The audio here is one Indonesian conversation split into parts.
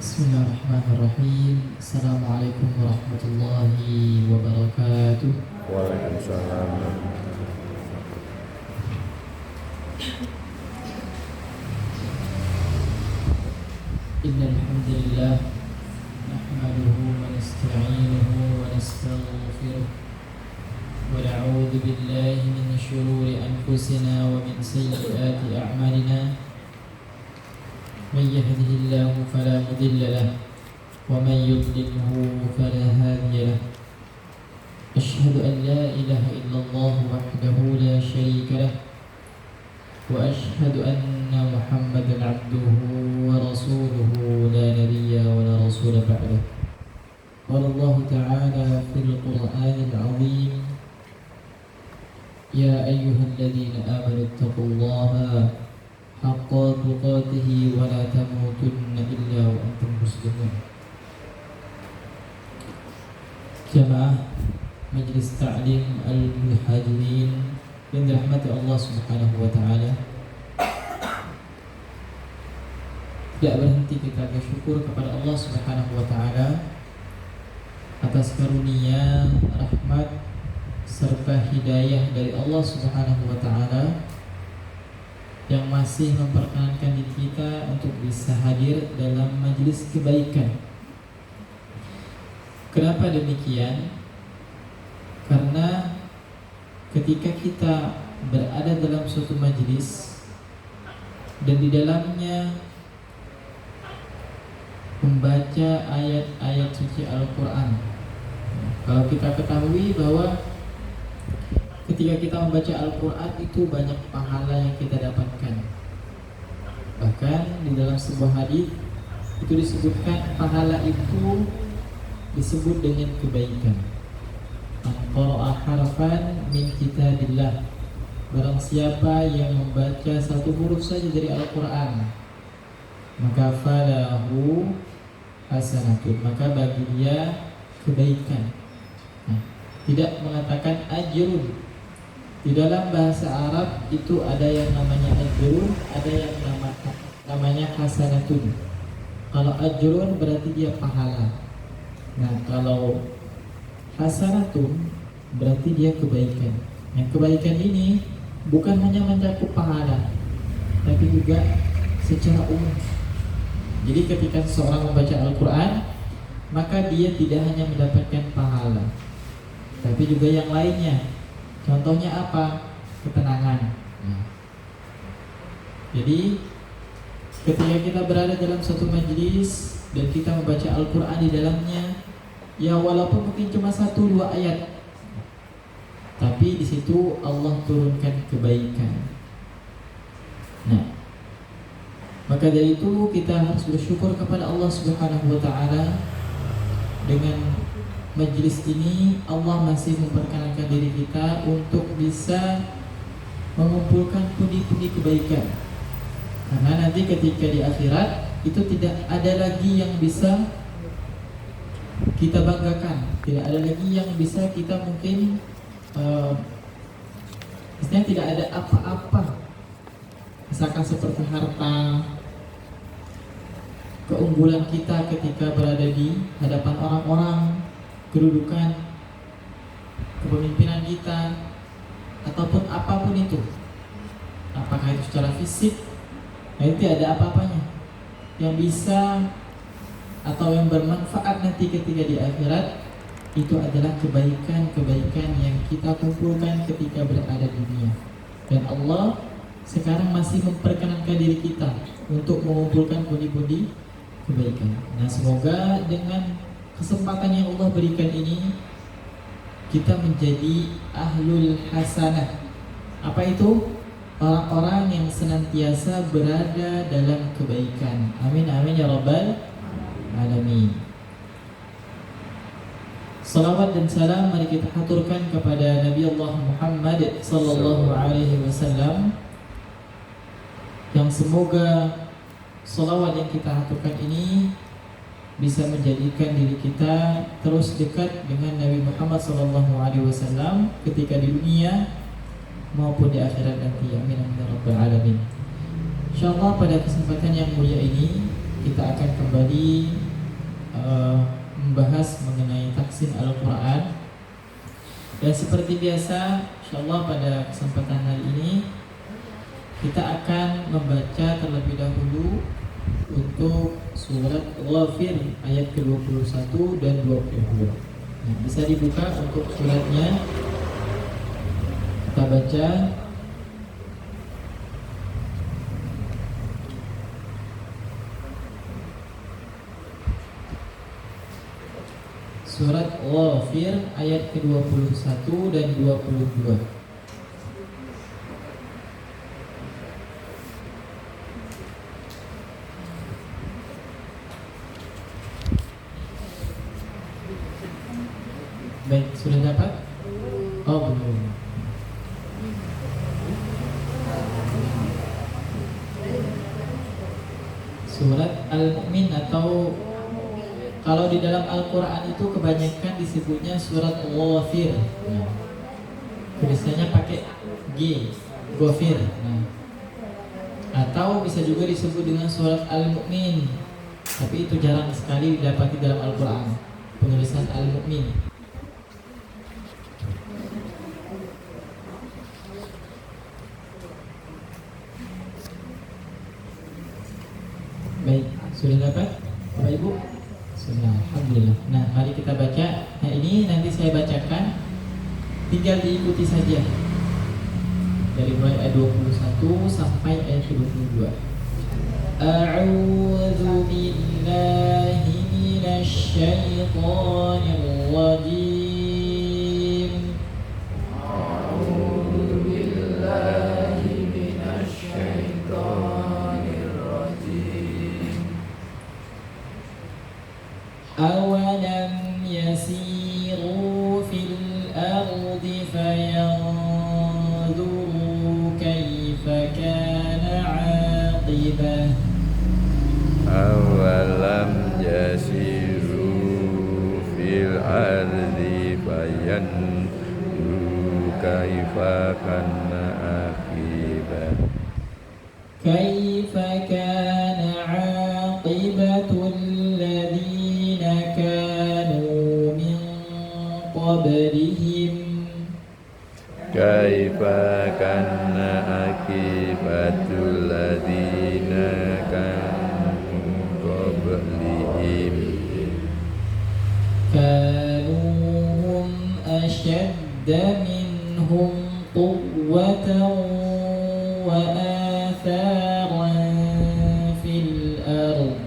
Bismillahirrahmanirrahim. Assalamualaikum warahmatullahi wabarakatuh. Waalaikumsalam. Innal hamdalillah nahmaduhu wa nasta'inuhu wa nastaghfiruh wa na'udzu billahi min shururi anfusina wa min sayyiati a'malina. من يهده الله فلا مضل له ومن يضلله فلا هادي له أشهد أن لا إله إلا الله وحده لا شريك له وأشهد أن محمدا عبده ورسوله لا نبي ولا رسول بعده. قال الله تعالى في القرآن العظيم يا أيها الذين آمنوا اتقوا الله حق تقاته ولا تموتن إلا وأنتم مسلمون. Jamaah Majlis Ta'lim Al-Muhajirin yang dirahmati Allah Subhanahu wa Ta'ala, tidak berhenti kita bersyukur kepada Allah Subhanahu wa Ta'ala atas karunia, rahmat serta hidayah dari Allah Subhanahu wa Ta'ala yang masih memperkenankan diri kita untuk bisa hadir dalam majelis kebaikan. Kenapa demikian? Karena ketika kita berada dalam suatu majelis dan di dalamnya membaca ayat-ayat suci Al-Quran, kalau kita ketahui bahwa ketika kita membaca Al-Quran itu banyak pahala yang kita dapatkan. Bahkan di dalam sebuah hadis itu disebutkan pahala itu disebut dengan kebaikan. Man qara'a harfan min kitabillah, barang siapa yang membaca satu huruf saja dari Al-Quran, maka falahu hasanatun, maka bagi dia kebaikan. Tidak mengatakan ajrun. Di dalam bahasa Arab itu ada yang namanya ajrun, ada yang namanya hasanatun. Kalau ajrun berarti dia pahala. Nah, kalau hasanatun berarti dia kebaikan. Yang kebaikan ini bukan hanya mencakup pahala, tapi juga secara umum. Jadi ketika seseorang membaca Al-Quran, maka dia tidak hanya mendapatkan pahala, tapi juga yang lainnya. Contohnya apa? Ketenangan. Jadi ketika kita berada dalam satu majelis dan kita membaca Al-Quran di dalamnya, ya walaupun mungkin cuma 1-2 ayat, tapi di situ Allah turunkan kebaikan. Nah, maka dari itu kita harus bersyukur kepada Allah Subhanahu wa Ta'ala. Dengan majlis ini Allah masih memperkenankan diri kita untuk bisa mengumpulkan pundi-pundi kebaikan. Karena nanti ketika di akhirat itu tidak ada lagi yang bisa kita banggakan, tidak ada lagi yang bisa kita mungkin istilahnya tidak ada apa-apa, misalkan seperti harta, keunggulan kita ketika berada di hadapan orang-orang, kedudukan, kepemimpinan kita, ataupun apapun itu, apakah itu secara fisik, nah itu ada apa-apanya yang bisa atau yang bermanfaat nanti ketika di akhirat. Itu adalah kebaikan-kebaikan yang kita kumpulkan ketika berada di dunia. Dan Allah sekarang masih memperkenankan diri kita untuk mengumpulkan pundi-pundi kebaikan. Nah, semoga dengan kesempatan yang Allah berikan ini kita menjadi ahlul hasanah. Apa itu? Orang-orang yang senantiasa berada dalam kebaikan. Amin amin ya rabbal alamin. Salawat dan salam mari kita haturkan kepada Nabi Allah Muhammad sallallahu alaihi wasallam, yang semoga salawat yang kita haturkan ini bisa menjadikan diri kita terus dekat dengan Nabi Muhammad SAW ketika di dunia maupun di akhirat nanti. Amin amin ya rabbal alamin. Insyaallah pada kesempatan yang mulia ini kita akan kembali membahas mengenai taksin Al-Quran. Dan seperti biasa, insyaallah pada kesempatan hari ini kita akan membaca terlebih dahulu untuk surat Ghafir ayat ke-21 dan 22. Nah, bisa dibuka untuk suratnya. Kita baca. Surat Ghafir ayat ke-21 dan 22. Baik, sudah dapat? Oh, belum. Surat Al-Mu'min, atau kalau di dalam Al-Quran itu kebanyakan disebutnya surat Ghafir. Nah, tulisannya pakai G, Ghafir. Nah, atau bisa juga disebut dengan surat Al-Mu'min, tapi itu jarang sekali didapati dalam Al-Quran, penulisan Al-Mu'min. Baik, sudah dapat Bapak Ibu? Sudah, alhamdulillah. Nah, mari kita baca. Nah, ini nanti saya bacakan, tinggal diikuti saja dari mulai ayat 21 sampai ayat 22. A'udzu billahi minasy syaithanir rajim. A'udzu billahi minasy syaithanir rajim. Awalam yasiru fil ardi fayanzuru kaifa kana 'aqibah. Awalam yasiru fil ardi fayanzuru kaifa kana aqibah. Kaifa kana 'aqibatul ladzina kanu min qablihim. Kaifa kana akibatul ladzina kanu qablihim. Kanu hum ashadda minhum quwwatan wa atharan fil ardh.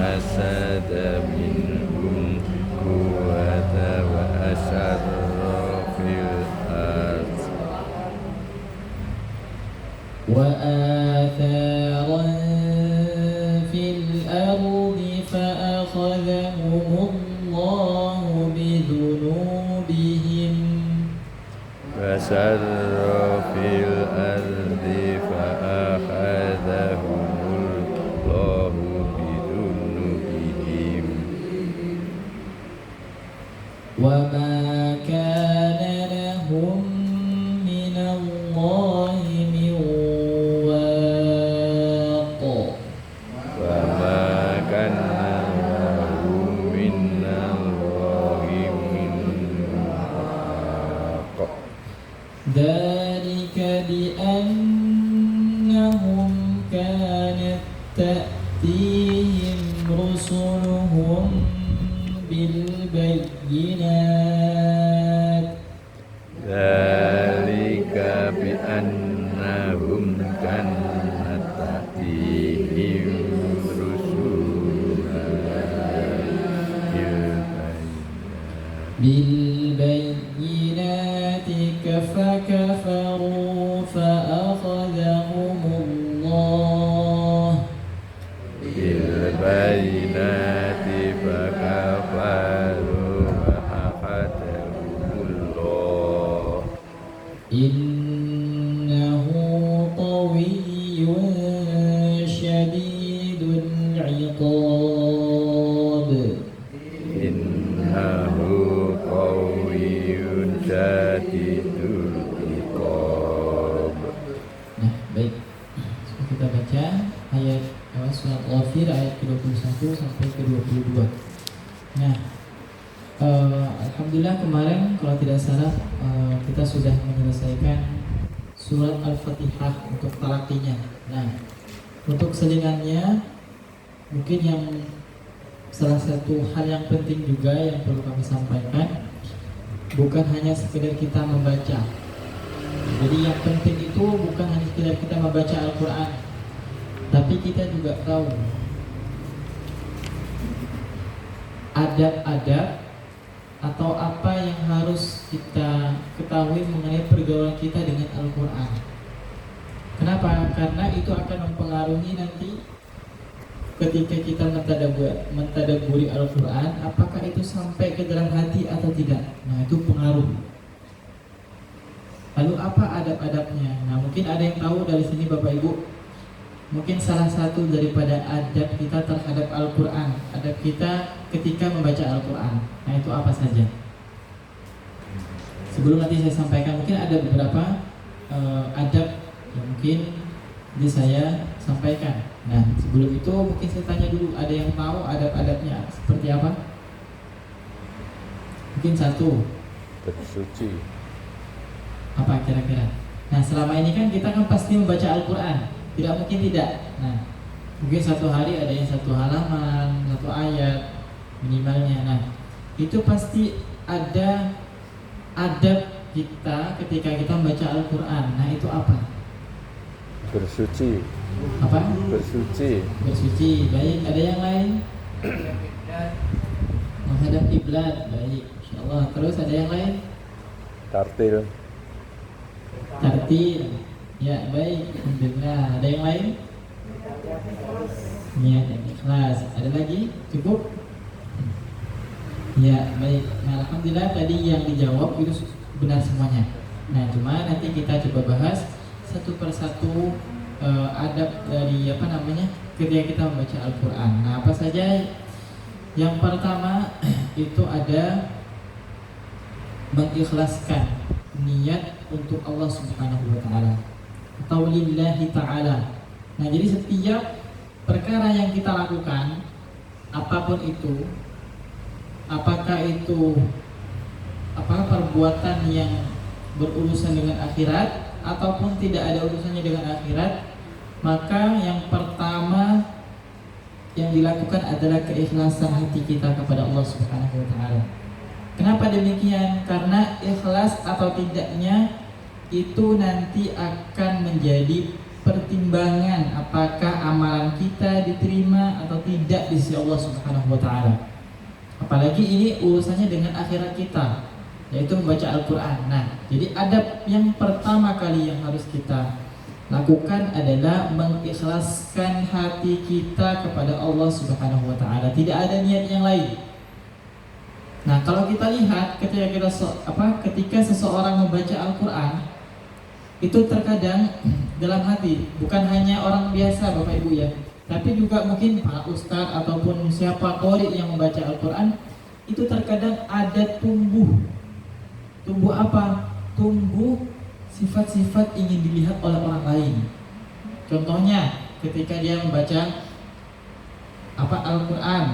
Asada minhum quwwata wa asarra fil ard. Wa atharan fil ardi fa akhadhahumullahu bidhunubihim. Fasarra fil ardi fa akhadhahumullahu bidunubihim. Wa ma kana lahum minallahi min waq. Wa ma kana lahum minallahi min waq. Dzalika bi annahum kanat ta'tihim rusuluhum bil bayyinat. Dzalika bi annahum kanat ta'tihim rusuluna bil bayyinati fakafaru fa akhadhahumullah. bil bayyinati fakafaru wa akhadahumullah. Innahu qawiyyun syadidul iqab. Innahu qawiyyun syadidul iqab. Nah, baik. membaca ayat surat Ghafir ayat ke-21 sampai ke-22. Nah, alhamdulillah kemarin kalau tidak salah kita sudah menyelesaikan surat Al-Fatihah untuk talaqinya. Nah, untuk selingannya mungkin yang salah satu hal yang penting juga yang perlu kami sampaikan, bukan hanya sekedar kita membaca. Jadi yang penting itu bukan hanya sekedar kita membaca Al-Quran, tapi kita juga tahu adab-adab atau apa yang harus kita ketahui mengenai pergaulan kita dengan Al-Quran. Kenapa? Karena itu akan mempengaruhi nanti ketika kita mentadabburi Al-Quran, apakah itu sampai ke dalam hati atau tidak. Nah, itu pengaruh. Lalu apa adab-adabnya? Nah, mungkin ada yang tahu dari sini Bapak Ibu. Mungkin salah satu daripada adab kita terhadap Al-Quran, adab kita ketika membaca Al-Quran. Nah, itu apa saja? Sebelum nanti saya sampaikan, mungkin ada beberapa adab yang mungkin saya sampaikan. Nah, sebelum itu mungkin saya tanya dulu, ada yang tahu adab-adabnya seperti apa? Mungkin satu. Bersuci. Apa kira-kira? Nah, selama ini kan kita kan pasti membaca Al-Quran, tidak mungkin tidak. Nah, mungkin satu hari ada yang satu halaman, satu ayat minimalnya. Nah, itu pasti ada adab kita ketika kita membaca Al-Quran. Nah, itu apa? Bersuci. Apa? Bersuci. Bersuci. Baik, ada yang lain? Menghadap kiblat. Baik, insyaallah. Terus ada yang lain? Tartil. Tartil. Ya, baik. Alhamdulillah. Ada yang lain? Niat dan ikhlas. Ada lagi? Cukup? Ya, baik. Nah, alhamdulillah tadi yang dijawab itu benar semuanya. Nah, cuma nanti kita coba bahas satu persatu adab dari ketika kita membaca Al-Quran. Nah, apa saja? Yang pertama itu ada mengikhlaskan niat untuk Allah Subhanahu wa taala atau lillahi taala. Nah, jadi setiap perkara yang kita lakukan, apapun itu, apakah itu perbuatan yang berurusan dengan akhirat ataupun tidak ada urusannya dengan akhirat, maka yang pertama yang dilakukan adalah keikhlasan hati kita kepada Allah Subhanahu wa taala. Kenapa demikian? Karena ikhlas atau tidaknya itu nanti akan menjadi pertimbangan apakah amalan kita diterima atau tidak di sisi Allah Subhanahu wa taala. Apalagi ini urusannya dengan akhirat kita, yaitu membaca Al-Quran. Nah, jadi adab yang pertama kali yang harus kita lakukan adalah mengikhlaskan hati kita kepada Allah Subhanahu wa taala. Tidak ada niat yang lain. Nah, kalau kita lihat ketika seseorang membaca Al-Quran, itu terkadang dalam hati, bukan hanya orang biasa Bapak Ibu ya, tapi juga mungkin para ustadz ataupun siapa qori yang membaca Al-Quran, itu terkadang ada tumbuh apa? Tumbuh sifat-sifat ingin dilihat oleh orang lain. Contohnya ketika dia membaca Al-Quran,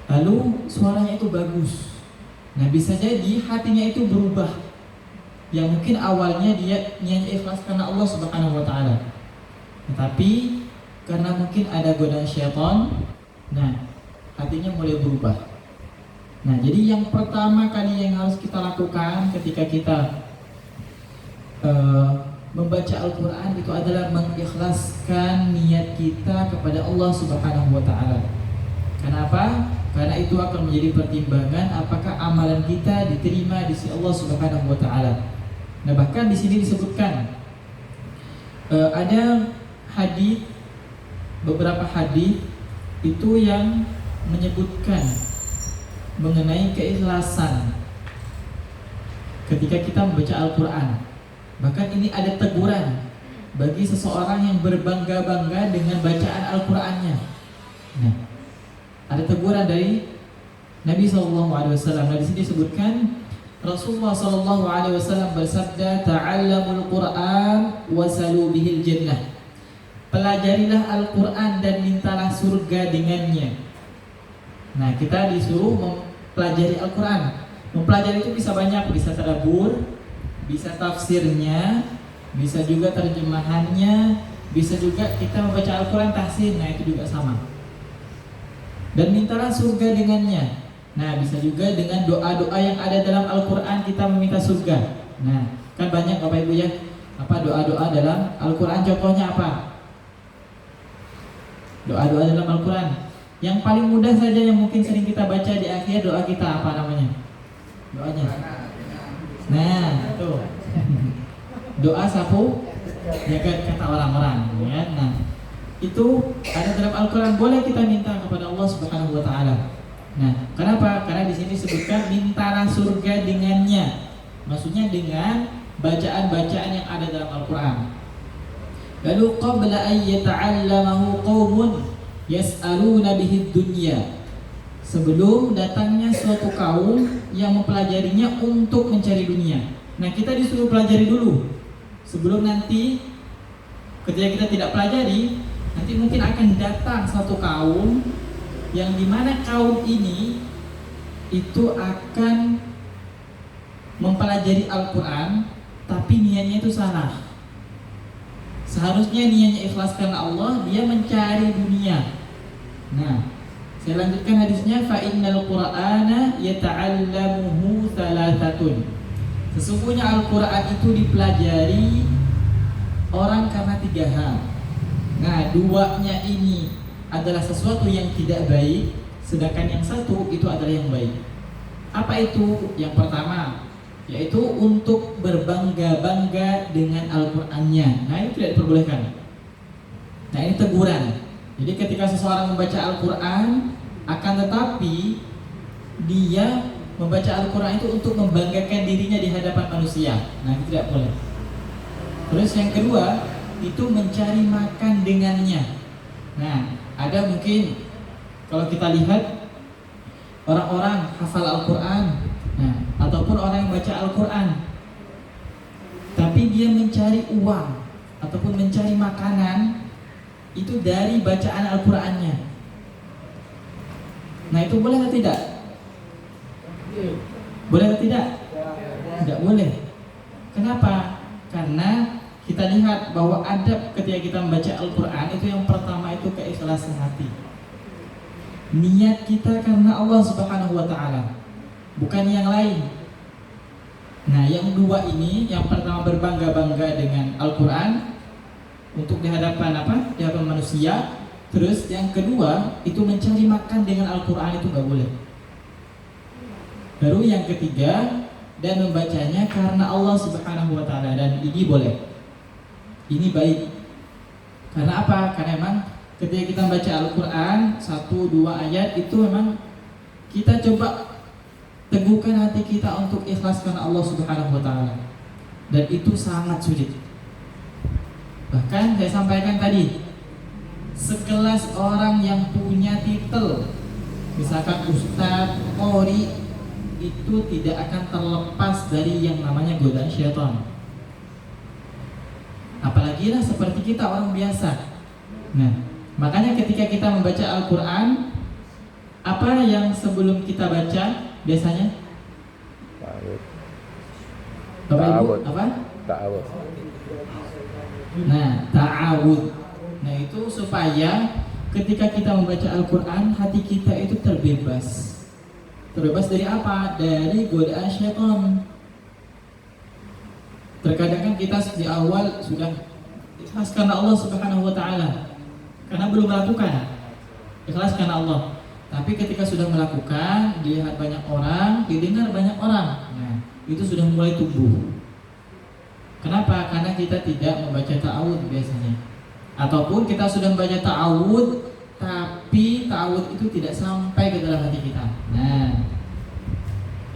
lalu suaranya itu bagus. Nah, bisa jadi hatinya itu berubah. Yang mungkin awalnya dia niatnya ikhlas karena Allah Subhanahu wa taala. Tetapi karena mungkin ada godaan syaitan, nah hatinya mulai berubah. Nah, jadi yang pertama kali yang harus kita lakukan ketika kita membaca Al-Quran itu adalah mengikhlaskan niat kita kepada Allah Subhanahu wa taala. Kenapa? Karena itu akan menjadi pertimbangan apakah amalan kita diterima di sisi Allah Subhanahu wa taala. Nah, bahkan di sini disebutkan ada beberapa hadis itu yang menyebutkan mengenai keikhlasan ketika kita membaca Al-Quran. Bahkan ini ada teguran bagi seseorang yang berbangga-bangga dengan bacaan Al-Qurannya. Nah, ada teguran dari Nabi SAW. Nah, di sini disebutkan Rasulullah SAW bersabda, "Ta'allamul Quran wasalu bihil jannah." pelajarilah Al-Quran dan mintalah surga dengannya. Nah, kita disuruh mempelajari Al-Quran. Mempelajari itu bisa banyak, bisa tadabbur, bisa tafsirnya, bisa juga terjemahannya, bisa juga kita membaca Al-Quran tahsin. Nah, itu juga sama. Dan mintalah surga dengannya. Nah, bisa juga dengan doa-doa yang ada dalam Al-Quran kita meminta surga. Nah, kan banyak Bapak Ibu ya, apa doa-doa dalam Al-Quran, contohnya apa? Doa-doa dalam Al-Quran yang paling mudah saja yang mungkin sering kita baca di akhir doa kita, apa namanya? Doanya. Nah, itu. Doa sapu ya kata orang-orang ya. Nah, itu ada dalam Al-Quran, boleh kita minta kepada Allah Subhanahu wa taala. Nah, kenapa? Karena di sini disebutkan mintalah surga dengannya. Maksudnya dengan bacaan-bacaan yang ada dalam Al-Quran. Lalu qabla an yata'allamahu qaumun yas'aluna bihi dunya. Sebelum datangnya suatu kaum yang mempelajarinya untuk mencari dunia. Nah, kita disuruh pelajari dulu. Sebelum nanti ketika kita tidak pelajari, nanti mungkin akan datang suatu kaum yang dimana kaum ini itu akan mempelajari Al-Quran, tapi niatnya itu salah. Seharusnya niatnya ikhlas karena Allah, dia mencari dunia. Nah, saya lanjutkan hadisnya, fa innal Qur'ana yata'allamuhu thalathatun. Sesungguhnya Al-Quran itu dipelajari orang karena 3 hal. Nah, 2-nya ini adalah sesuatu yang tidak baik, sedangkan yang 1 itu adalah yang baik. Apa itu? Yang pertama, yaitu untuk berbangga-bangga dengan Al-Qur'annya. Nah, ini tidak diperbolehkan. Nah, ini teguran. Jadi ketika seseorang membaca Al-Qur'an, akan tetapi dia membaca Al-Qur'an itu untuk membanggakan dirinya di hadapan manusia. Nah, ini tidak boleh. Terus yang kedua, itu mencari makan dengannya. Nah, ada mungkin kalau kita lihat orang-orang hafal Al-Qur'an, nah, ataupun orang yang baca Al-Quran, tapi dia mencari uang ataupun mencari makanan itu dari bacaan Al-Qurannya. Nah, itu boleh atau tidak? Boleh atau tidak? Tidak boleh. Kenapa? Karena kita lihat bahwa adab ketika kita membaca Al-Quran itu yang pertama itu keikhlasan hati. Niat kita karena Allah Subhanahu wa ta'ala, bukan yang lain. Nah, yang 2 ini, yang pertama berbangga-bangga dengan Al-Quran untuk di hadapan apa? Di hadapan manusia. Terus yang kedua itu mencari makan dengan Al-Quran, itu nggak boleh. Baru yang ketiga, dan membacanya karena Allah Subhanahu wa ta'ala, dan ini boleh. Ini baik. Karena apa? Karena memang ketika kita membaca Al-Quran 1-2 ayat itu memang kita coba teguhkan hati kita untuk ikhlas karena Allah Subhanahu wa ta'ala. Dan itu sangat sulit. Bahkan saya sampaikan tadi, sekelas orang yang punya titel misalkan Ustadz, Qori, itu tidak akan terlepas dari yang namanya godaan syaitan. Apalagi lah seperti kita orang biasa. Nah, makanya ketika kita membaca Al-Quran, apa yang sebelum kita baca biasanya? Bapak Ibu, apa? Ta'awud. Nah, ta'awud. Nah, itu supaya ketika kita membaca Al-Quran, hati kita itu terbebas. Terbebas dari apa? Dari godaan syaitan. Terkadang kan kita di awal sudah ikhlas karena Allah Subhanahu wa ta'ala, karena belum melakukan, ikhlas karena Allah. Tapi ketika sudah melakukan, dilihat banyak orang, didengar banyak orang, nah, itu sudah mulai tumbuh. Kenapa? Karena kita tidak membaca ta'awud biasanya. Ataupun kita sudah membaca ta'awud, tapi ta'awud itu tidak sampai ke dalam hati kita. Nah,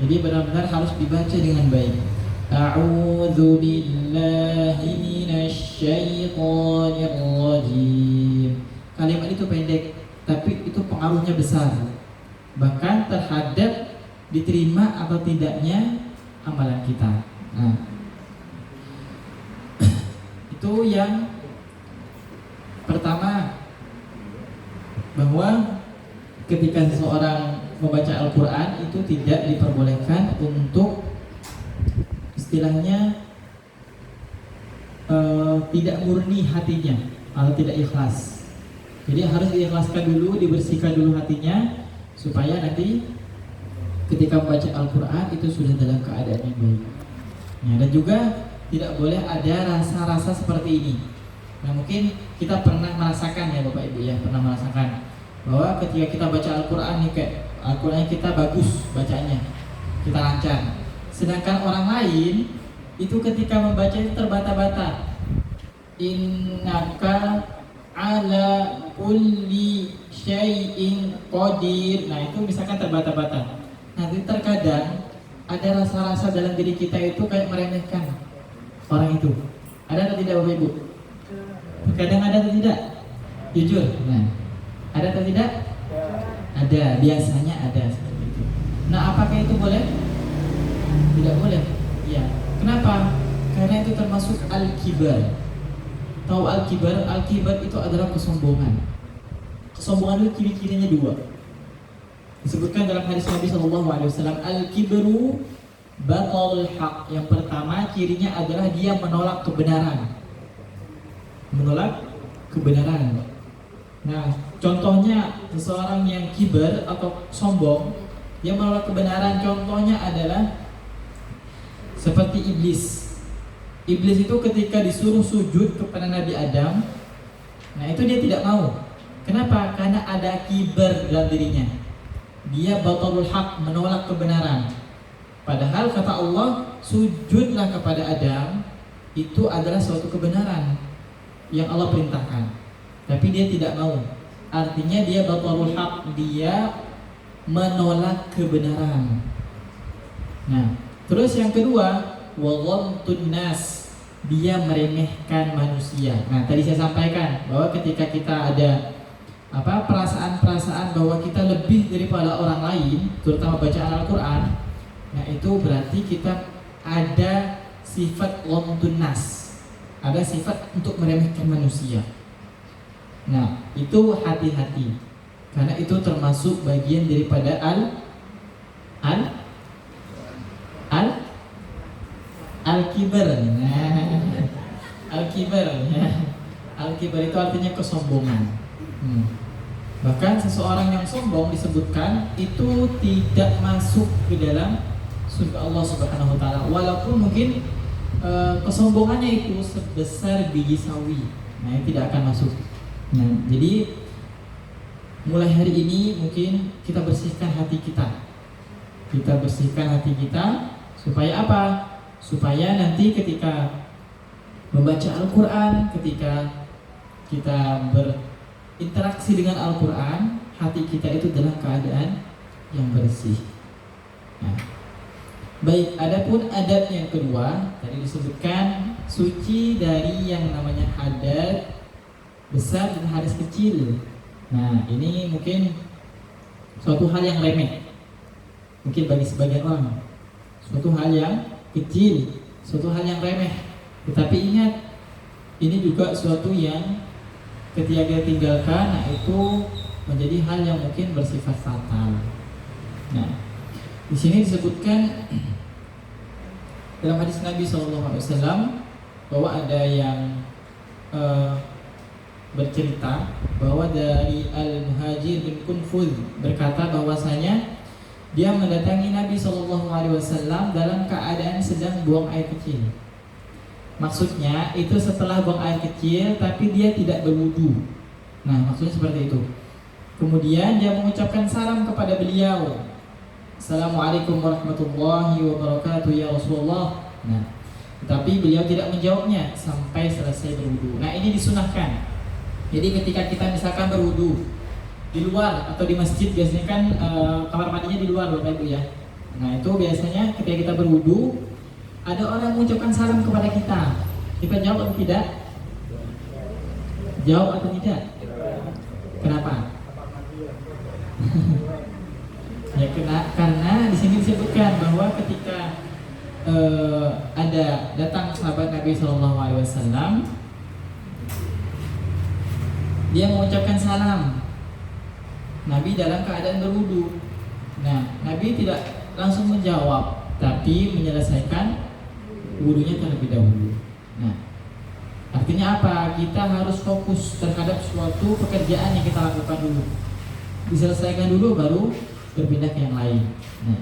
jadi benar-benar harus dibaca dengan baik. A'udzu billahi minasy syaithanir rajim. Kalimat itu pendek, tapi itu pengaruhnya besar, bahkan terhadap diterima atau tidaknya amalan kita. Nah, itu yang Pertama, bahwa ketika seseorang membaca Al-Quran itu tidak diperbolehkan untuk istilahnya tidak murni hatinya atau tidak ikhlas. Jadi harus diikhlaskan dulu, dibersihkan dulu hatinya supaya nanti ketika membaca Al-Quran itu sudah dalam keadaan yang baik. Nah, dan juga tidak boleh ada rasa-rasa seperti ini. Nah, mungkin kita pernah merasakan ya Bapak Ibu ya, pernah merasakan bahwa ketika kita baca Al-Quran nih, kayak Al-Quran kita bagus bacanya, kita lancar. Sedangkan orang lain itu ketika membaca itu terbata-bata. Innaka ala kulli syai'in qadir. Nah, itu misalkan terbata-bata. Nanti terkadang ada rasa-rasa dalam diri kita itu kayak meremehkan orang itu. Ada atau tidak Bapak Ibu? Terkadang ada atau tidak? Jujur. Nah, ada atau tidak? Ada, biasanya ada seperti itu. Nah, apakah itu boleh? Tidak boleh. Ya. Kenapa? Karena itu termasuk al-kibar. Tahu al-kibar? Al-kibar itu adalah kesombongan. Kesombongan itu ciri-cirinya dua. Disebutkan dalam hadis Nabi SAW, al-kibru batalul haq. Yang pertama cirinya adalah dia menolak kebenaran. Menolak kebenaran. Nah, contohnya seseorang yang kibar atau sombong, dia menolak kebenaran. Contohnya adalah seperti iblis. Iblis itu ketika disuruh sujud kepada Nabi Adam, nah itu dia tidak mau. Kenapa? Karena ada kibar dalam dirinya. Dia batalul haq, menolak kebenaran. Padahal kata Allah, sujudlah kepada Adam, itu adalah suatu kebenaran yang Allah perintahkan. Tapi dia tidak mau. Artinya dia batalul haq, dia menolak kebenaran. Nah, terus yang kedua, waghamtun nas, dia meremehkan manusia. Nah, tadi saya sampaikan bahwa ketika kita ada perasaan-perasaan bahwa kita lebih daripada orang lain, terutama bacaan Al-Quran, nah itu berarti kita ada sifat ghamtun nas, ada sifat untuk meremehkan manusia. Nah, itu hati-hati, karena itu termasuk bagian daripada al-kibar. Nah, al-kibar ya. Al-kibar itu artinya kesombongan. Bahkan seseorang yang sombong disebutkan itu tidak masuk ke dalam surga Allah Subhanahu wa taala. Walaupun mungkin kesombongannya itu sebesar biji sawi. Nah, itu tidak akan masuk. Nah, jadi mulai hari ini mungkin kita bersihkan hati kita. Kita bersihkan hati kita supaya apa? Supaya nanti ketika membaca Al-Quran, ketika kita berinteraksi dengan Al-Quran, hati kita itu dalam keadaan yang bersih. Nah, baik, adapun adab yang kedua, tadi disebutkan suci dari yang namanya hadas besar dan hadas kecil. Nah, ini mungkin suatu hal yang remeh, mungkin bagi sebagian orang, suatu hal yang kecil, suatu hal yang remeh. Tetapi ingat, ini juga suatu yang ketika kita tinggalkan, nah itu menjadi hal yang mungkin bersifat fatal. Nah, di sini disebutkan dalam hadis Nabi SAW bahwa ada yang bercerita bahwa dari Al-Muhajir bin Kunfuz berkata bahwasanya dia mendatangi Nabi SAW dalam keadaan sedang buang air kecil. Maksudnya itu setelah buang air kecil tapi dia tidak berwudu. Nah, maksudnya seperti itu. Kemudian dia mengucapkan salam kepada beliau, Assalamualaikum warahmatullahi wabarakatuh ya Rasulullah. Nah, tetapi beliau tidak menjawabnya sampai selesai berwudu. Nah, ini disunahkan. Jadi ketika kita misalkan berwudu di luar atau di masjid, biasanya kan kamar mandinya di luar Bapak Ibu ya. Nah, itu biasanya ketika kita berwudu ada orang mengucapkan salam kepada kita. Kita jawab atau tidak? Jawab atau tidak? Kenapa? Ya, karena di sini disebutkan bahwa ketika ada datang sahabat Nabi SAW dia mengucapkan salam. Nabi dalam keadaan berwudu. Nah, Nabi tidak langsung menjawab, tapi menyelesaikan wudunya terlebih dahulu. Nah, artinya apa? Kita harus fokus terhadap suatu pekerjaan yang kita lakukan dulu. Diselesaikan dulu baru berpindah ke yang lain. Nah,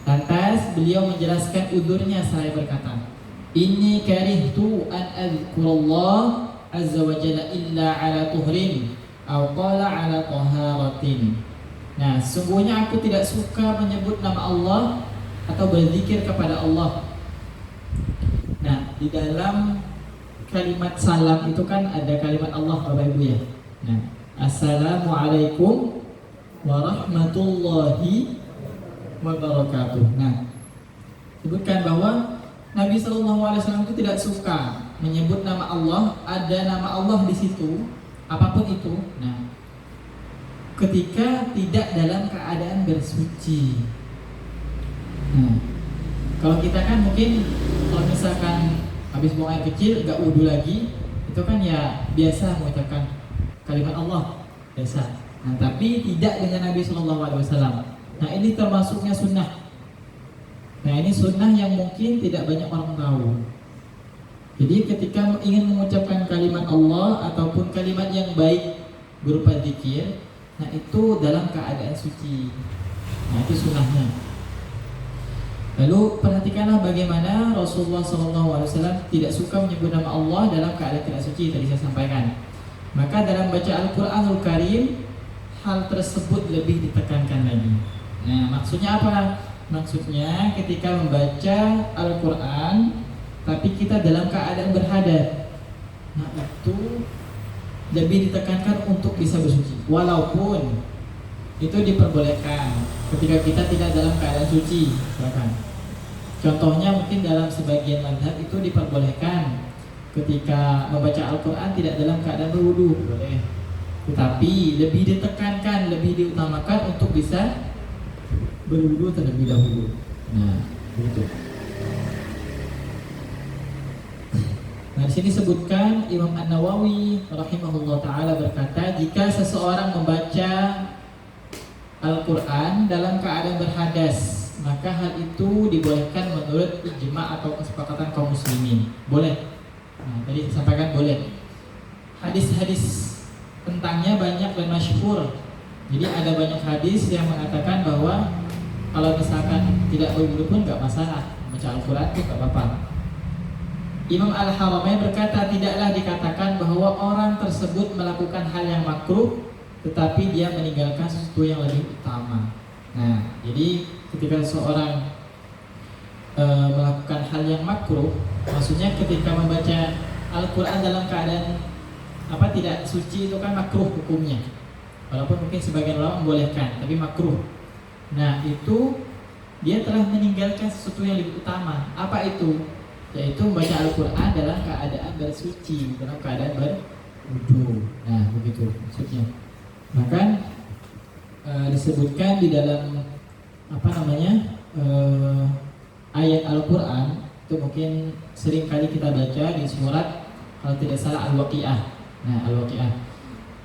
lantas beliau menjelaskan udurnya seraya berkata, "Inni karihtu an azkurallah azza wa jalla illa ala tuhrin aw qala ala taharatin." Nah, sungguhnya aku tidak suka menyebut nama Allah atau berzikir kepada Allah. Nah, di dalam kalimat salam itu kan ada kalimat Allah, Bapak Ibu ya. Nah, Assalamualaikum warahmatullahi wabarakatuh. Nah, sebutkan bahwa Nabi SAW itu tidak suka menyebut nama Allah, ada nama Allah di situ, apapun itu. Nah, ketika tidak dalam keadaan bersuci. Nah, kalau kita kan mungkin kalau misalkan habis buang air kecil nggak wudu lagi, itu kan ya biasa mengucapkan kalimat Allah biasa. Nah, tapi tidak dengan Nabi SAW. Nah, ini termasuknya sunnah. Nah, ini sunnah yang mungkin tidak banyak orang tahu. Jadi ketika ingin mengucapkan kalimat Allah ataupun kalimat yang baik berupa zikir, nah itu dalam keadaan suci. Nah, itu sunnahnya. Lalu perhatikanlah bagaimana Rasulullah SAW tidak suka menyebut nama Allah dalam keadaan tidak suci, tadi saya sampaikan. Maka dalam baca Al-Quranul Karim, hal tersebut lebih ditekankan lagi. Nah, maksudnya apa? Maksudnya ketika membaca Al-Quran tapi kita dalam keadaan berhadas, nah itu lebih ditekankan untuk bisa bersuci. Walaupun itu diperbolehkan ketika kita tidak dalam keadaan suci, bahkan contohnya mungkin dalam sebagian mazhab itu diperbolehkan ketika membaca Al-Quran tidak dalam keadaan berwudu, boleh. Tetapi lebih ditekankan, lebih diutamakan untuk bisa berwudu terlebih dahulu. Nah, begitu. Nah, di sini sebutkan Imam An-Nawawi rahimahullah taala berkata, jika seseorang membaca Al-Quran dalam keadaan berhadas, maka hal itu dibolehkan menurut ijma atau kesepakatan kaum muslimin. Boleh. Nah, tadi disampaikan boleh. Hadis-hadis tentangnya banyak dan masyhur. Jadi ada banyak hadis yang mengatakan bahwa kalau misalkan tidak berwudu pun nggak masalah, baca Al-Quran itu nggak apa-apa. Imam Al-Haramain berkata, tidaklah dikatakan bahwa orang tersebut melakukan hal yang makruh, tetapi dia meninggalkan sesuatu yang lebih utama. Nah, jadi ketika seorang melakukan hal yang makruh, maksudnya ketika membaca Al-Quran dalam keadaan tidak suci, itu kan makruh hukumnya. Walaupun mungkin sebagian ulama membolehkan, tapi makruh. Nah, itu dia telah meninggalkan sesuatu yang lebih utama. Apa itu? Yaitu membaca Al-Quran dalam keadaan bersuci, dalam keadaan berwudu. Nah, begitu maksudnya. Bahkan disebutkan di dalam ayat Al-Quran itu mungkin sering kali kita baca di surat, kalau tidak salah, Al-Waqi'ah. Nah, Al-Waqi'ah.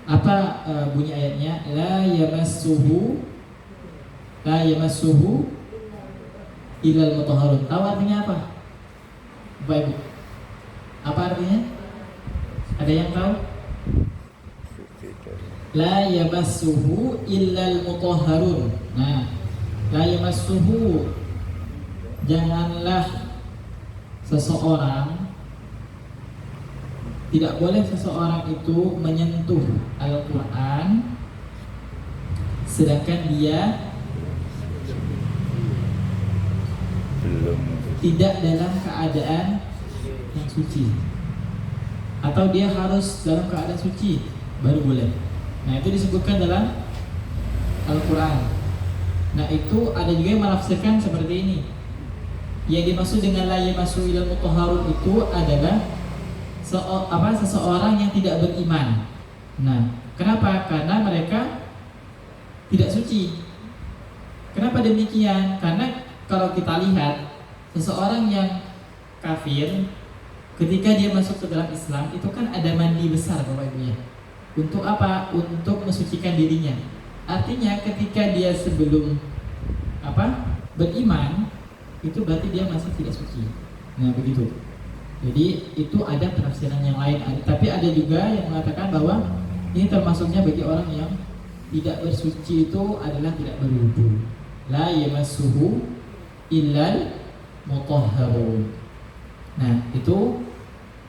Apa bunyi ayatnya? La yamassuhu illal mutahharun. Tahu artinya apa? Bapak Ibu, apa artinya? Ada yang tahu? La yamassuhu illal mutahharun. Nah, la yamassuhu, janganlah seseorang, tidak boleh seseorang itu menyentuh Al-Quran sedangkan dia tidak dalam keadaan yang suci, atau dia harus dalam keadaan suci baru boleh. Nah, itu disebutkan dalam Al-Quran. Nah, itu ada juga yang menafsirkan seperti ini. Yang dimaksud dengan la yamassu ilal mutahharun itu adalah seseorang yang tidak beriman. Nah, kenapa? Karena mereka tidak suci. Kenapa demikian? Karena kalau kita lihat seseorang yang kafir, ketika dia masuk ke dalam Islam, itu kan ada mandi besar, Bapak Ibu ya. Untuk apa? Untuk mensucikan dirinya. Artinya ketika dia sebelum beriman, itu berarti dia masih tidak suci. Nah begitu. Jadi itu ada penafsiran yang lain. Tapi ada juga yang mengatakan bahwa ini termasuknya bagi orang yang tidak bersuci itu adalah tidak berwudu. La yamassuhu illal mutahharun. Nah itu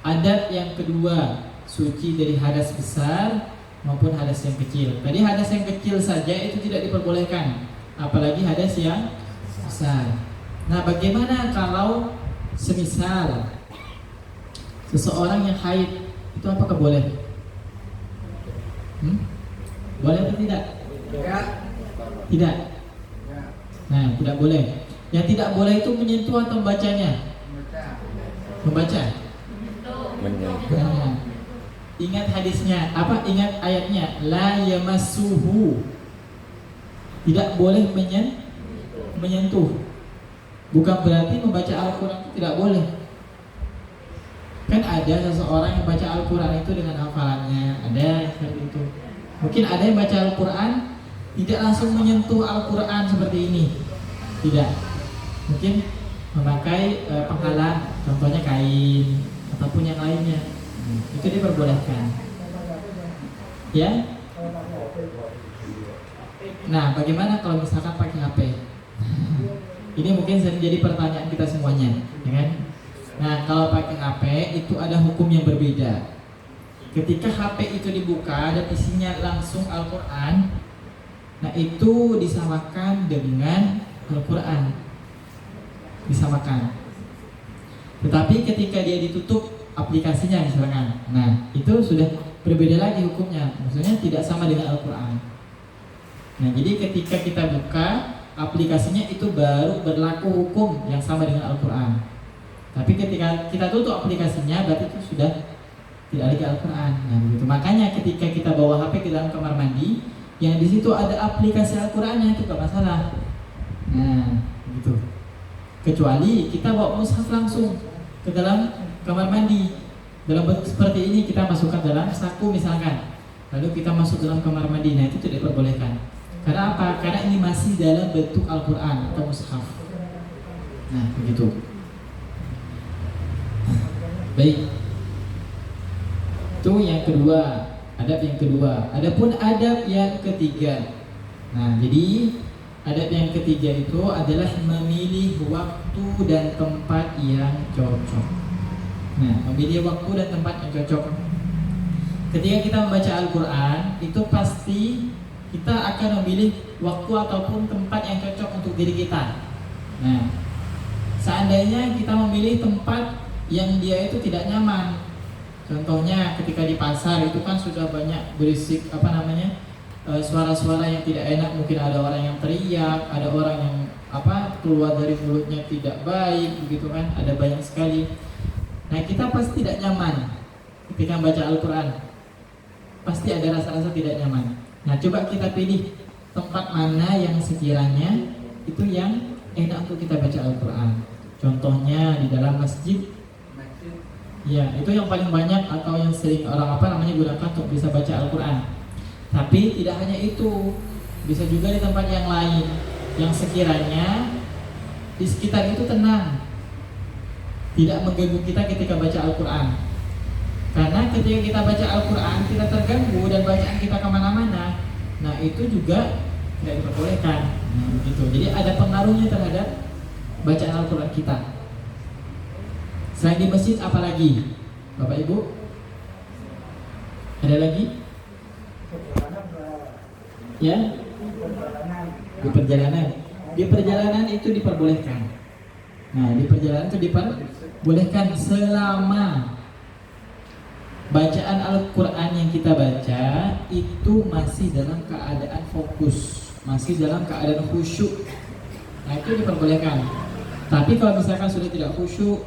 adab yang kedua, suci dari hadas besar maupun hadas yang kecil. Tadi hadas yang kecil saja itu tidak diperbolehkan, apalagi hadas yang besar. Nah bagaimana kalau semisal seseorang yang haid, itu apakah boleh? Boleh atau tidak? Tidak. Nah tidak boleh. Yang tidak boleh itu menyentuh atau membacanya? Membaca. Menyentuh. Nah, ingat hadisnya, ingat ayatnya, la yamassuhu. Tidak boleh menyentuh. Bukan berarti membaca Al-Quran itu tidak boleh. Kan ada seseorang yang baca Al-Quran itu dengan hafalannya, ada yang seperti itu. Mungkin ada yang baca Al-Quran tidak langsung menyentuh Al-Quran seperti ini. Tidak. Mungkin memakai penghalang, contohnya kain ataupun yang lainnya. Itu diperbolehkan. Ya. Nah, bagaimana kalau misalkan pakai HP? Ini mungkin sering jadi pertanyaan kita semuanya, ya kan? Nah, kalau pakai HP itu ada hukum yang berbeda. Ketika HP itu dibuka dan isinya langsung Al-Quran, nah itu disamakan dengan Al-Quran, disamakan. Tetapi ketika dia ditutup aplikasinya misalkan, nah itu sudah berbeda lagi hukumnya. Maksudnya tidak sama dengan Al-Quran. Nah jadi ketika kita buka aplikasinya itu baru berlaku hukum yang sama dengan Al-Quran. Tapi ketika kita tutup aplikasinya berarti itu sudah tidak lagi Al-Quran. Nah begitu. Makanya ketika kita bawa HP ke dalam kamar mandi, yang di situ ada aplikasi Al-Qurannya itu gak masalah. Nah begitu. Kecuali kita bawa mushaf langsung ke dalam kamar mandi dalam bentuk seperti ini, kita masukkan dalam saku misalkan, lalu kita masuk dalam kamar mandi, nah itu tidak diperbolehkan. Karena apa? Karena ini masih dalam bentuk Al-Quran atau mushaf. Nah begitu. Baik. Itu yang kedua, adab yang kedua. Adapun adab yang ketiga. Nah, jadi adab yang ketiga itu adalah memilih waktu dan tempat yang cocok. Nah, memilih waktu dan tempat yang cocok. Ketika kita membaca Al-Quran, itu pasti kita akan memilih waktu ataupun tempat yang cocok untuk diri kita. Nah, seandainya kita memilih tempat yang dia itu tidak nyaman, contohnya ketika di pasar itu kan sudah banyak berisik suara-suara yang tidak enak, mungkin ada orang yang teriak, ada orang yang keluar dari mulutnya tidak baik, begitu kan, ada banyak sekali. Nah kita pasti tidak nyaman ketika membaca Al-Quran, pasti ada rasa-rasa tidak nyaman. Nah coba kita pilih tempat mana yang sekiranya itu yang enak untuk kita baca Al-Quran. Contohnya di dalam masjid. Ya, itu yang paling banyak atau yang sering orang gunakan untuk bisa baca Al-Quran. Tapi tidak hanya itu, bisa juga di tempat yang lain yang sekiranya di sekitar itu tenang, tidak mengganggu kita ketika baca Al-Quran. Karena ketika kita baca Al-Quran kita terganggu dan bacaan kita kemana-mana, nah itu juga tidak diperbolehkan. Nah, begitu. Jadi ada pengaruhnya terhadap bacaan Al-Quran kita. Selain di masjid apalagi? Bapak Ibu? Ada lagi? Ya? Di perjalanan. Di perjalanan itu diperbolehkan. Nah, di perjalanan itu diperbolehkan selama bacaan Al-Quran yang kita baca itu masih dalam keadaan fokus, masih dalam keadaan khusyuk. Nah, itu diperbolehkan. Tapi kalau misalkan sudah tidak khusyuk,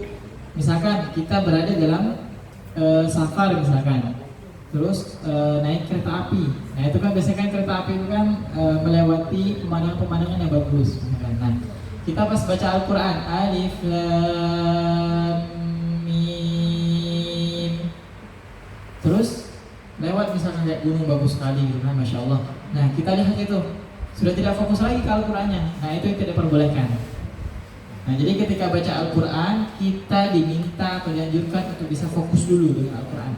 misalkan kita berada dalam safar misalkan, terus naik kereta api. Nah itu kan biasanya kan kereta api itu kan melewati pemandangan-pemandangan yang bagus misalkan. Nah kita pas baca Al-Quran, Alif Lam Mim, terus lewat misalkan kayak gunung bagus sekali gitu kan, masya Allah. Nah kita lihat itu sudah tidak fokus lagi ke Al-Qurannya. Nah itu yang tidak diperbolehkan. Nah jadi ketika baca Al-Quran kita diminta atau dianjurkan untuk bisa fokus dulu dengan Al-Quran.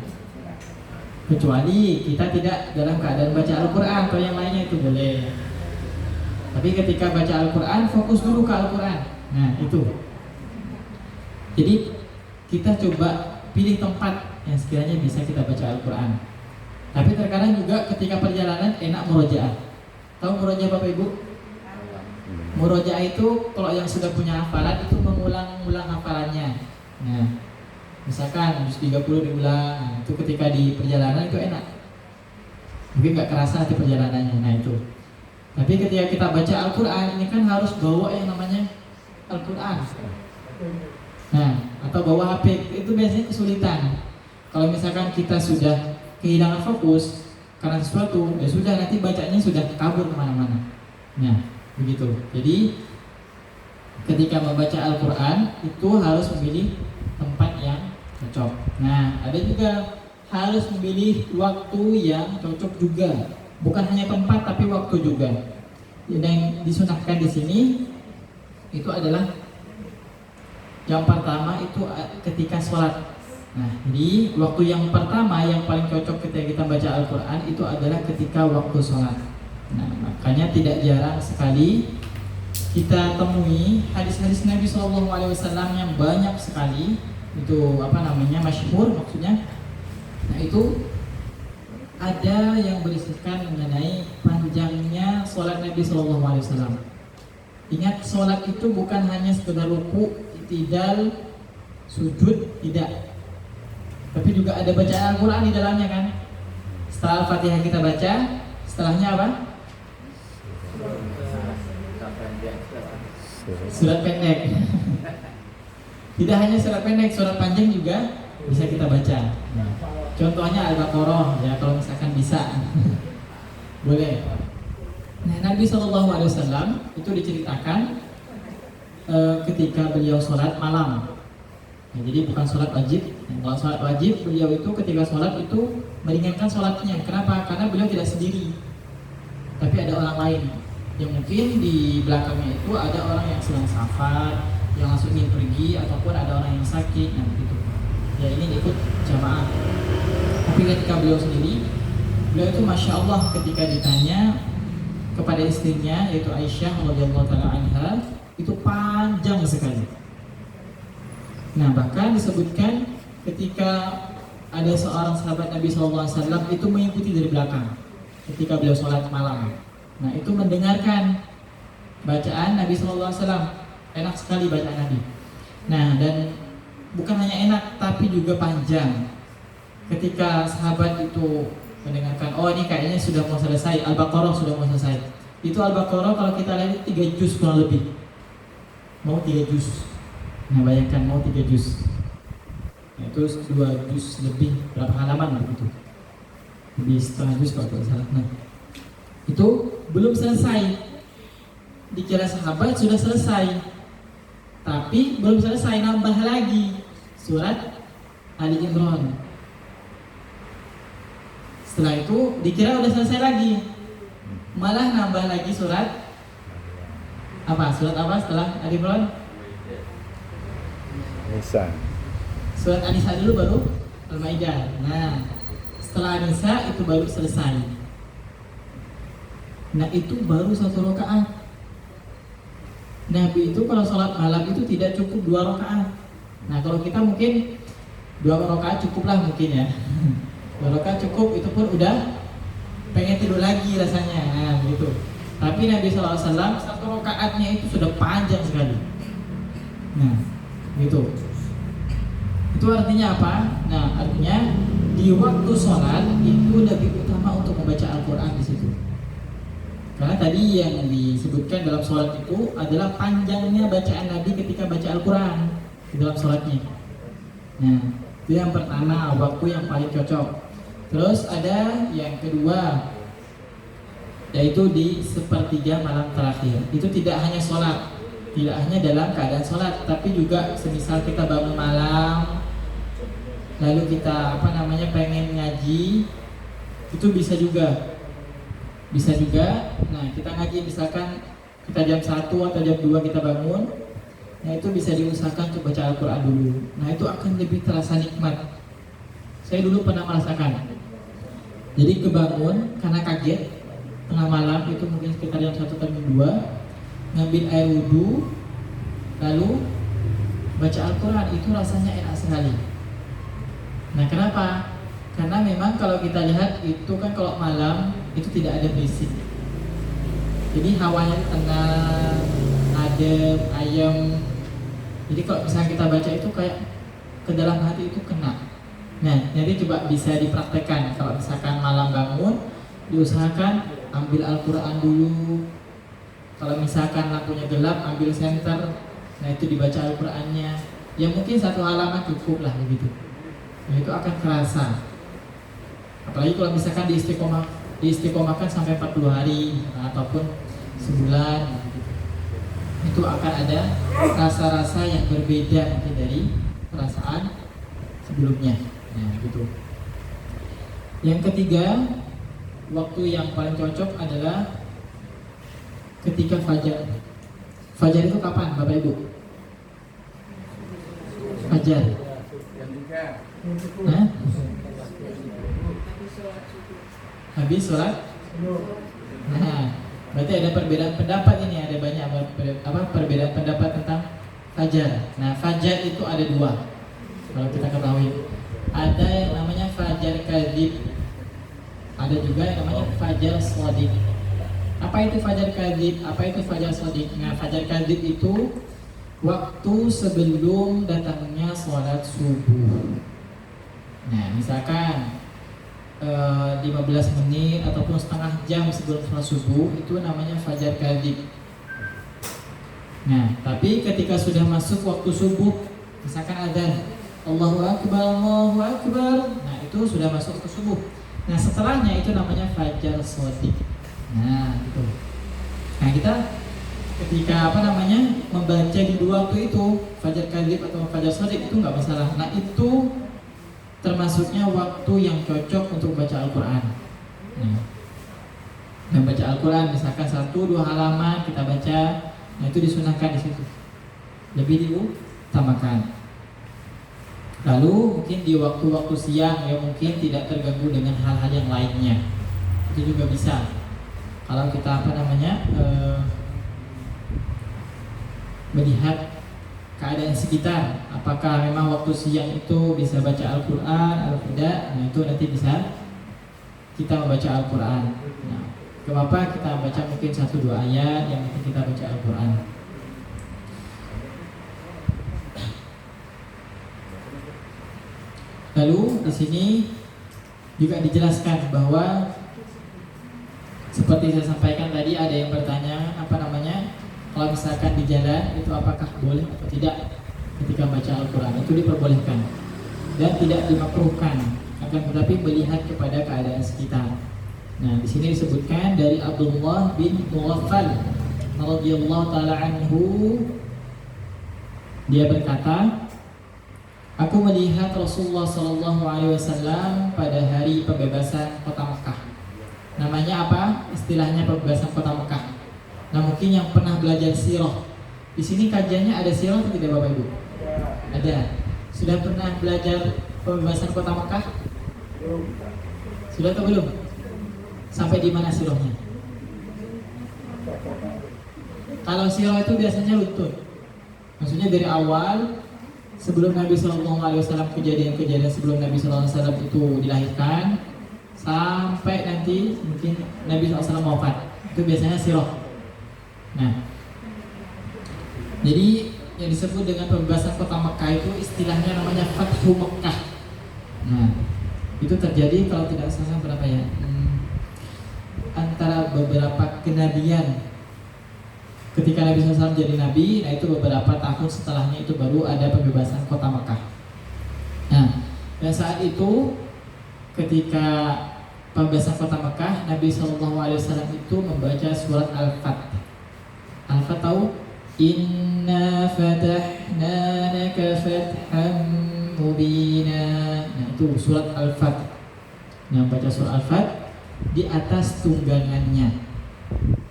Kecuali kita tidak dalam keadaan baca Al-Quran atau yang lainnya itu boleh. Tapi ketika baca Al-Quran fokus dulu ke Al-Quran. Nah itu. Jadi kita coba pilih tempat yang sekiranya bisa kita baca Al-Quran. Tapi terkadang juga ketika perjalanan enak murojaah. Tahu murojaah Bapak Ibu? Murojaah itu kalau yang sudah punya hafalan itu mengulang-ulang hafalannya. Nah, misalkan 30 diulang, nah, itu ketika di perjalanan itu enak. Mungkin nggak kerasa di perjalanannya. Nah itu. Tapi ketika kita baca Al-Quran ini kan harus bawa yang namanya Al-Quran. Nah, atau bawa HP itu biasanya kesulitan. Kalau misalkan kita sudah kehilangan fokus karena sesuatu, ya sudah nanti bacanya sudah kabur kemana-mana. Nah, begitu. Jadi ketika membaca Al-Quran itu harus memilih tempat yang cocok. Nah, ada juga harus memilih waktu yang cocok juga. Bukan hanya tempat tapi waktu juga. Yang disunahkan di sini itu adalah yang pertama itu ketika sholat. Nah, jadi waktu yang pertama yang paling cocok ketika kita baca Al-Quran itu adalah ketika waktu sholat. Nah, makanya tidak jarang sekali kita temui hadis-hadis Nabi SAW yang banyak sekali itu masyhur maksudnya. Nah itu ada yang berisikan mengenai panjangnya sholat Nabi SAW. Ingat, sholat itu bukan hanya sekedar ruku, i'tidal, sujud, tidak. Tapi juga ada bacaan Al-Quran di dalamnya kan. Setelah Al-Fatihah kita baca, setelahnya apa? Surat pendek. Tidak hanya surat pendek, surat panjang juga bisa kita baca. Nah, contohnya Al-Baqarah ya kalau misalkan bisa. Boleh. Nah, Nabi SAW itu diceritakan ketika beliau sholat malam. Nah, jadi bukan sholat wajib. Nah, kalau sholat wajib beliau itu ketika sholat itu meringankan sholatnya. Kenapa? Karena beliau tidak sendiri, tapi ada orang lain. Yang mungkin di belakangnya itu ada orang yang sedang safar, yang langsung ingin pergi, ataupun ada orang yang sakit, nah gitu. Ya ini ikut jamaah. Tapi ketika beliau sendiri, beliau itu masya Allah ketika ditanya kepada istrinya yaitu Aisyah radhiyallahu taala anha itu panjang sekali. Nah bahkan disebutkan ketika ada seorang sahabat Nabi SAW itu mengikuti dari belakang ketika beliau sholat malam. Nah itu mendengarkan bacaan Nabi SAW, enak sekali bacaan Nabi. Nah dan bukan hanya enak tapi juga panjang. Ketika sahabat itu mendengarkan, oh ini kayaknya sudah mau selesai, Al-Baqarah sudah mau selesai. Itu Al-Baqarah kalau kita lihat 3 juz kurang lebih. Mau 3 juz. Nah bayangkan mau 3 juz. Nah, itu 2 juz lebih, berapa halaman begitu. Lebih setengah juz kalau tidak salah. Nah itu belum selesai. Dikira sahabat sudah selesai, tapi belum selesai, nambah lagi surat Ali Imran. Setelah itu dikira udah selesai lagi, malah nambah lagi surat apa? Surat apa setelah Ali Imran? Nisa. Surat An-Nisa dulu baru Al-Maidah. Nah setelah An-Nisa itu baru selesai. Nah itu baru 1 rakaat. Nabi itu kalau sholat malam itu tidak cukup 2 rakaat. Nah kalau kita mungkin 2 rakaat cukup lah mungkin ya. 2 rakaat cukup, itu pun udah pengen tidur lagi rasanya. Nah begitu. Tapi Nabi SAW 1 rakaatnya itu sudah panjang sekali. Nah gitu. Itu artinya apa? Nah artinya di waktu sholat itu lebih utama untuk membaca Al-Quran di situ. Karena tadi yang disebutkan dalam sholat itu adalah panjangnya bacaan Nabi ketika baca Al-Quran di dalam sholatnya. Nah, itu yang pertama, waktu yang paling cocok. Terus ada yang kedua, yaitu di sepertiga malam terakhir. Itu tidak hanya sholat, tidak hanya dalam keadaan sholat, tapi juga semisal kita bangun malam, lalu kita pengen ngaji, Itu bisa juga. Nah, kita ngaji misalkan kita jam 1 atau jam 2 kita bangun. Nah, itu bisa diusahakan untuk baca Al-Quran dulu. Nah, itu akan lebih terasa nikmat. Saya dulu pernah merasakan. Jadi kebangun karena kaget tengah malam, itu mungkin sekitar jam 1 atau jam 2, ngambil air wudhu, lalu baca Al-Quran, itu rasanya enak sekali. Nah, kenapa? Karena memang kalau kita lihat itu kan kalau malam itu tidak ada berisik. Jadi hawanya tenang, adem, ayem. Jadi kalau misalnya kita baca itu kayak ke dalam hati itu kena. Nah, jadi coba bisa dipraktekkan. Kalau misalkan malam bangun, diusahakan ambil Al-Quran dulu. Kalau misalkan lampunya gelap, ambil senter. Nah, itu dibaca Al-Qurannya. Ya mungkin 1 halaman cukup lah begitu. Nah, itu akan terasa. Apalagi kalau misalkan diistiqomahkan sampai 40 hari ataupun sebulan gitu. Itu akan ada rasa-rasa yang berbeda mungkin dari perasaan sebelumnya. Nah, gitu. Yang ketiga, waktu yang paling cocok adalah ketika fajar. Fajar itu kapan, Bapak Ibu? Fajar. Hah? Habis sholat? Nah, berarti ada perbedaan pendapat ini, ada banyak perbedaan pendapat tentang fajar. Nah, fajar itu ada 2. Kalau kita ketahui, ada yang namanya fajar kadzib, ada juga yang namanya fajar shadiq. Apa itu fajar kadzib? Apa itu fajar shadiq? Nah, fajar kadzib itu waktu sebelum datangnya sholat subuh. Nah, misalkan 15 menit ataupun setengah jam sebelum sholat subuh, itu namanya fajar kadzib. Nah, tapi ketika sudah masuk waktu subuh, misalkan adzan, Allahu Akbar, Allahu Akbar, nah itu sudah masuk waktu subuh. Nah, setelahnya itu namanya fajar shadiq. Nah, gitu. Nah, kita ketika membaca di 2 waktu itu, fajar kadzib atau fajar shadiq, itu nggak masalah. Nah, itu termasuknya waktu yang cocok untuk baca Al-Quran. Nah, dan baca Al-Quran misalkan 1-2 halaman kita baca, nah itu disunahkan di situ, lebih diutamakan. Lalu mungkin di waktu-waktu siang ya, mungkin tidak terganggu dengan hal-hal yang lainnya, itu juga bisa. Kalau kita melihat keadaan sekitar, apakah memang waktu siang itu bisa baca Al-Quran atau tidak, nah itu nanti bisa kita membaca Al-Quran. Nah, kenapa kita baca mungkin 1-2 ayat, yang penting kita baca Al-Quran. Lalu di sini juga dijelaskan bahwa seperti saya sampaikan tadi, ada yang bertanya kalau misalkan di jalan itu apakah boleh atau tidak ketika baca Al-Quran. Itu diperbolehkan dan tidak dimakruhkan, akan tetapi melihat kepada keadaan sekitar. Nah, di sini disebutkan dari Abdullah bin Mughaffal radhiyallahu taala anhu, dia berkata, aku melihat Rasulullah sallallahu alaihi wasallam pada hari pembebasan kota Mekah. Namanya apa? Istilahnya pembebasan kota Mekah. Nah, mungkin yang pernah belajar sirah, di sini kajiannya ada sirah atau tidak, Bapak Ibu? Ada. Sudah pernah belajar pembebasan kota Mekah? Sudah atau belum? Sampai di mana sirahnya? Kalau sirah itu biasanya lutut. Maksudnya dari awal sebelum Nabi Shallallahu Alaihi Wasallam, kejadian-kejadian sebelum Nabi Shallallahu Alaihi Wasallam itu dilahirkan sampai nanti mungkin Nabi SAW wafat, itu biasanya sirah. Nah, jadi yang disebut dengan pembebasan kota Mekah itu istilahnya namanya Fathu Mekah. Nah, itu terjadi kalau tidak salah berapa ya? Antara beberapa kenabian. Ketika Nabi SAW jadi nabi, nah itu beberapa tahun setelahnya itu baru ada pembebasan kota Mekah. Nah, dan saat itu ketika pembebasan kota Mekah, Nabi SAW itu membaca surat Al-Fath. Al-Fath tahu? Inna fatahna laka fatham mubina. Nah, itu surat Al-Fath. Nah, baca surah Al-Fat di atas tunggangannya.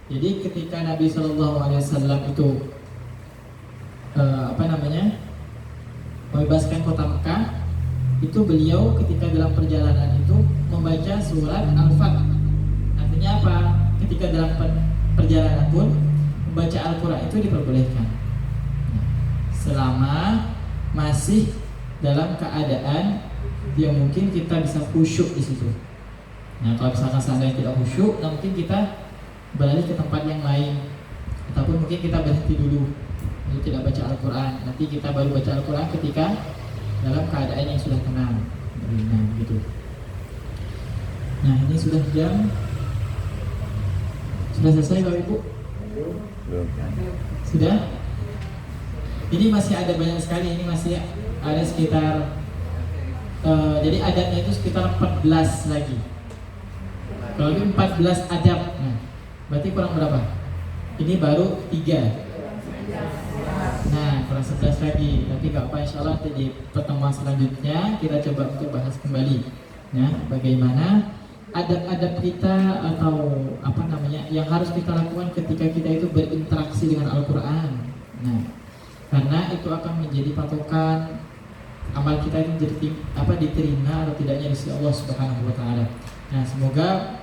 Jadi ketika Nabi SAW itu membebaskan kota Mekah, itu beliau ketika dalam perjalanan itu membaca surat Al-Fat. Artinya apa? Ketika dalam perjalanan pun membaca Al-Quran itu diperbolehkan, selama masih dalam keadaan yang mungkin kita bisa khusyuk di situ. Nah, kalau misalkan seandainya tidak khusyuk, nah mungkin kita beralih ke tempat yang lain, ataupun mungkin kita berhenti dulu, jadi tidak baca Al-Quran. Nanti kita baru baca Al-Quran ketika dalam keadaan yang sudah tenang. Nah, gitu. Nah, ini sudah selesai Bapak Ibu? Belum. Sudah? Ini masih ada banyak sekali. Ini masih ada sekitar jadi adabnya itu sekitar 14 lagi. Kalau ini 14 adab, nah, berarti kurang berapa? Ini baru 3. Nah, kurang 11 lagi. Nanti gak apa, insya Allah di pertemuan selanjutnya kita coba untuk bahas kembali, ya, bagaimana adab-adab kita atau yang harus kita lakukan ketika kita itu berinteraksi dengan Al-Quran. Nah, karena itu akan menjadi patokan amal kita ini diterima atau tidaknya di sisi Allah Subhanahu wa taala. Nah, semoga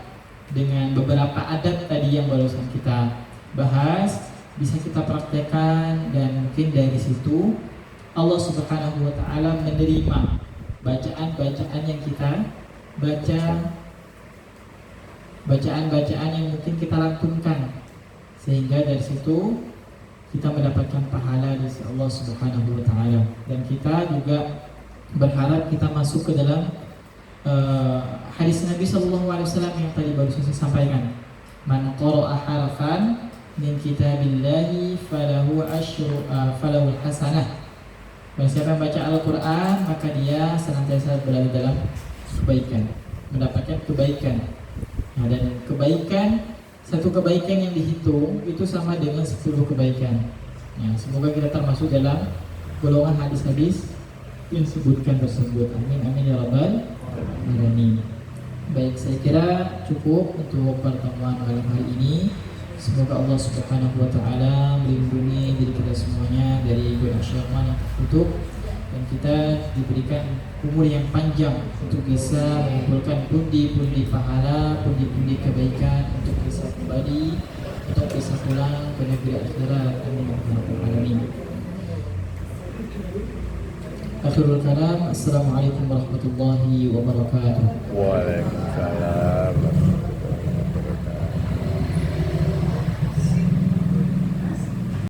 dengan beberapa adab tadi yang barusan kita bahas bisa kita praktekkan, dan mungkin dari situ Allah Subhanahu wa taala menerima bacaan-bacaan yang kita baca, bacaan-bacaan yang mungkin kita lantunkan, sehingga dari situ kita mendapatkan pahala dari Allah Subhanahu wa taala. Dan kita juga berharap kita masuk ke dalam hadis Nabi sallallahu alaihi wasallam yang tadi baru saya sampaikan. Man qara'a harfan min kitabillahi falahu hasanah. Dan siapa yang baca Al-Quran, maka dia senantiasa berada dalam kebaikan, mendapatkan kebaikan. Nah, dan kebaikan, satu kebaikan yang dihitung itu sama dengan 10 kebaikan. Ya, semoga kita termasuk dalam golongan hadis-hadis yang disebutkan tersebut. Amin amin ya rabbal alamin. Baik, saya kira cukup untuk pertemuan malam hari ini. Semoga Allah Subhanahu wa taala melindungi diri kita semuanya dari godaan syaitan yang terkutuk, dan kita diberikan umur yang panjang untuk bisa mengumpulkan pundi-pundi pahala, pundi-pundi kebaikan, untuk bisa kembali, untuk bisa pulang ke negeri akhirat. Amin ya rabbal alamin. Akhirul kalam, assalamualaikum warahmatullahi wabarakatuh. Waalaikumsalam.